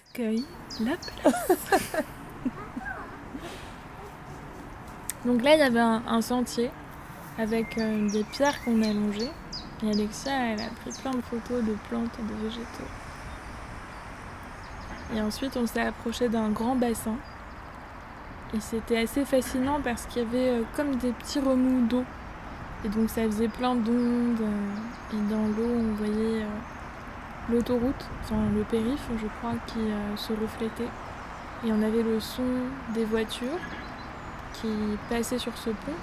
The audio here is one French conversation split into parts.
accueille la place. Donc là, il y avait un sentier avec des pierres qu'on a longées. Et Alexia, elle a pris plein de photos de plantes et de végétaux. Et ensuite, on s'est approché d'un grand bassin. Et c'était assez fascinant parce qu'il y avait comme des petits remous d'eau. Et donc ça faisait plein d'ondes. Et dans l'eau, on voyait l'autoroute, enfin le périph', je crois, qui se reflétait. Et on avait le son des voitures qui passaient sur ce pont.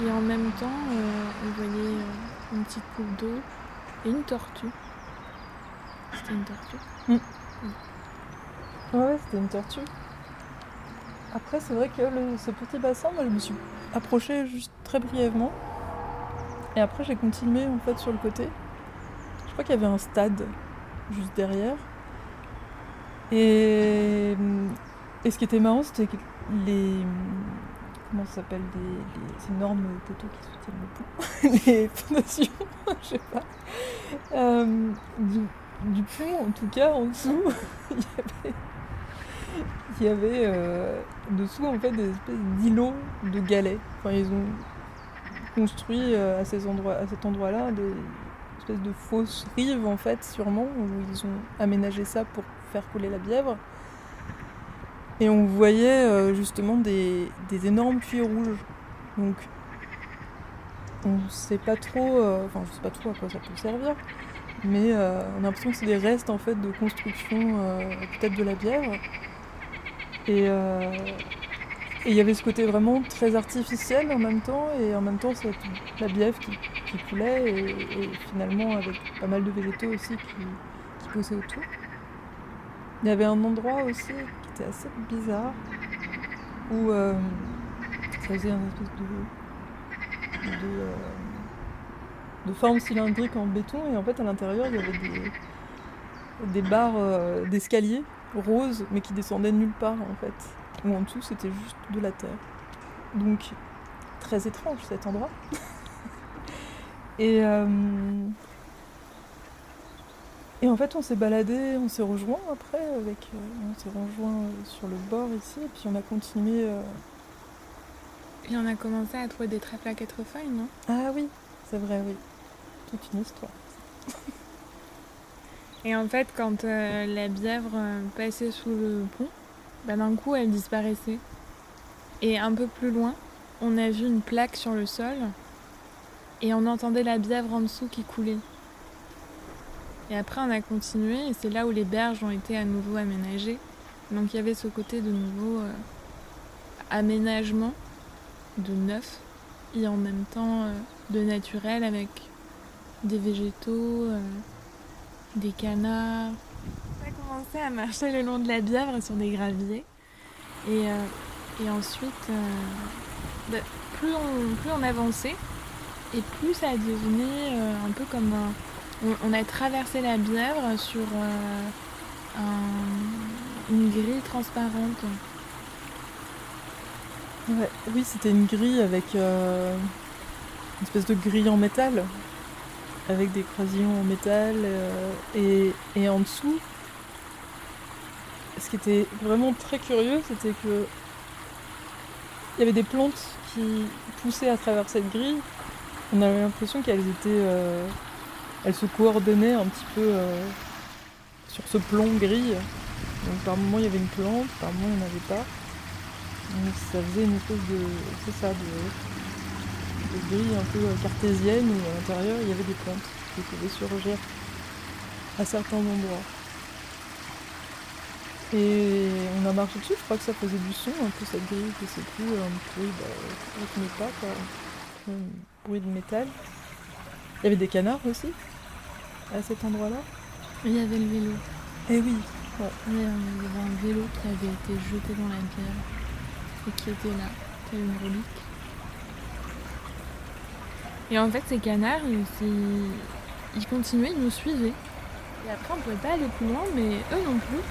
Et en même temps, on voyait une petite coupe d'eau et une tortue. C'était une tortue. Ouais, c'était une tortue. Après, c'est vrai que ce petit bassin, moi, je me suis approchée juste très brièvement. Et après, j'ai continué en fait sur le côté. Je crois qu'il y avait un stade juste derrière. Et ce qui était marrant, c'était que les. Comment ça s'appelle les énormes poteaux qui soutiennent le pont. Les fondations, je sais pas. Du pont, en tout cas, en dessous, il y avait dessous en fait des espèces d'îlots de galets. Enfin, ils ont construit à cet endroit-là des espèces de fausses rives en fait, sûrement, où ils ont aménagé ça pour faire couler la Bièvre. Et on voyait justement des énormes puits rouges. Donc on sait pas trop, enfin je sais pas trop à quoi ça peut servir, mais on a l'impression que c'est des restes en fait de construction peut-être de la Bièvre. Et il y avait ce côté vraiment très artificiel en même temps, et en même temps c'est la Bièvre qui coulait, et finalement avec pas mal de végétaux aussi qui poussaient autour. Il y avait un endroit aussi qui était assez bizarre, où ça faisait une espèce de forme cylindrique en béton, et en fait à l'intérieur il y avait des barres d'escalier roses, mais qui descendaient de nulle part en fait. Où en dessous c'était juste de la terre. Donc très étrange cet endroit. Et en fait on s'est baladé, on s'est rejoint après on s'est rejoint sur le bord ici, et puis on a continué. Et on a commencé à trouver des trèfles à quatre feuilles, non ? Ah oui, c'est vrai, oui. Toute une histoire. Et en fait, quand la Bièvre passait sous le pont, d'un coup, elle disparaissait. Et un peu plus loin, on a vu une plaque sur le sol et on entendait la Bièvre en dessous qui coulait. Et après, on a continué et c'est là où les berges ont été à nouveau aménagées. Donc il y avait ce côté de nouveau aménagement, de neuf, et en même temps de naturel avec des végétaux, des canards. On a commencé à marcher le long de la Bièvre sur des graviers. Et ensuite, plus on avançait, et plus ça devenait un peu comme on a traversé la Bièvre sur une grille transparente. Ouais, oui, c'était une grille avec une espèce de grille en métal, avec des croisillons en métal, et en dessous, ce qui était vraiment très curieux, c'était que il y avait des plantes qui poussaient à travers cette grille. On avait l'impression qu'elles elles se coordonnaient un petit peu sur ce plomb gris. Donc par moment il y avait une plante, par moment il n'y en avait pas. Donc ça faisait une espèce de grille un peu cartésienne, où à l'intérieur il y avait des plantes qui pouvaient surgir à certains endroits. Et on a marché dessus, je crois que ça faisait du son, un peu cette grille, je sais plus, un bruit avec mes pas, quoi. Un bruit de métal. Il y avait des canards aussi, à cet endroit-là. Il y avait le vélo. Eh oui, ouais. Il y avait un vélo qui avait été jeté dans la Bièvre et qui était là, tel une relique. Et en fait, ces canards, ils continuaient, ils nous suivaient. Et après, on ne pouvait pas aller plus loin, mais eux non plus.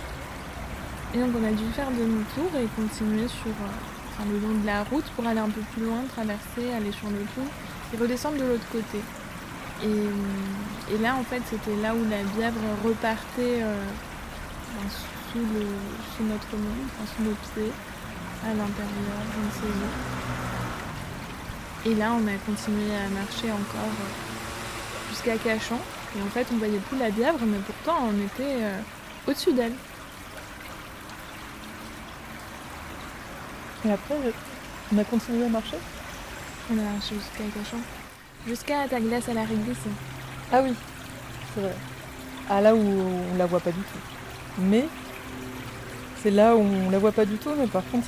Et donc, on a dû faire demi-tour et continuer le long de la route pour aller un peu plus loin, traverser, aller sur le pont et redescendre de l'autre côté. Et là, en fait, c'était là où la Bièvre repartait sous notre monde, enfin, sous nos pieds, à l'intérieur, je ne sais où. Et là, on a continué à marcher encore jusqu'à Cachan. Et en fait, on voyait plus la Bièvre, mais pourtant, on était au-dessus d'elle. Et après, on a continué à marcher. On a marché jusqu'à Cachan. Jusqu'à ta glace à la réglisse. Ah oui, c'est vrai. Ah, là où on la voit pas du tout. Mais c'est là où on la voit pas du tout, mais par contre,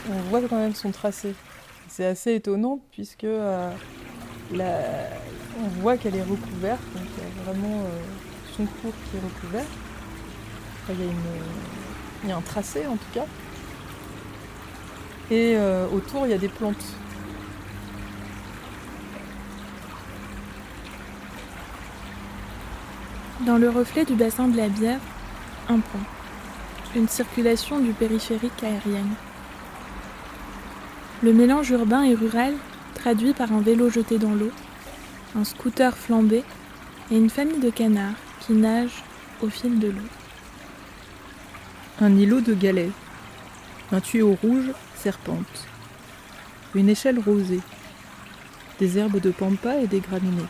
on voit quand même son tracé. C'est assez étonnant puisque on voit qu'elle est recouverte, donc il y a vraiment son cours qui est recouvert. Enfin, il y a un tracé en tout cas. Et autour, il y a des plantes. Dans le reflet du bassin de la Bièvre, un pont. Une circulation du périphérique aérienne. Le mélange urbain et rural traduit par un vélo jeté dans l'eau, un scooter flambé et une famille de canards qui nagent au fil de l'eau. Un îlot de galets. Un tuyau rouge serpente. Une échelle rosée. Des herbes de pampa et des graminées.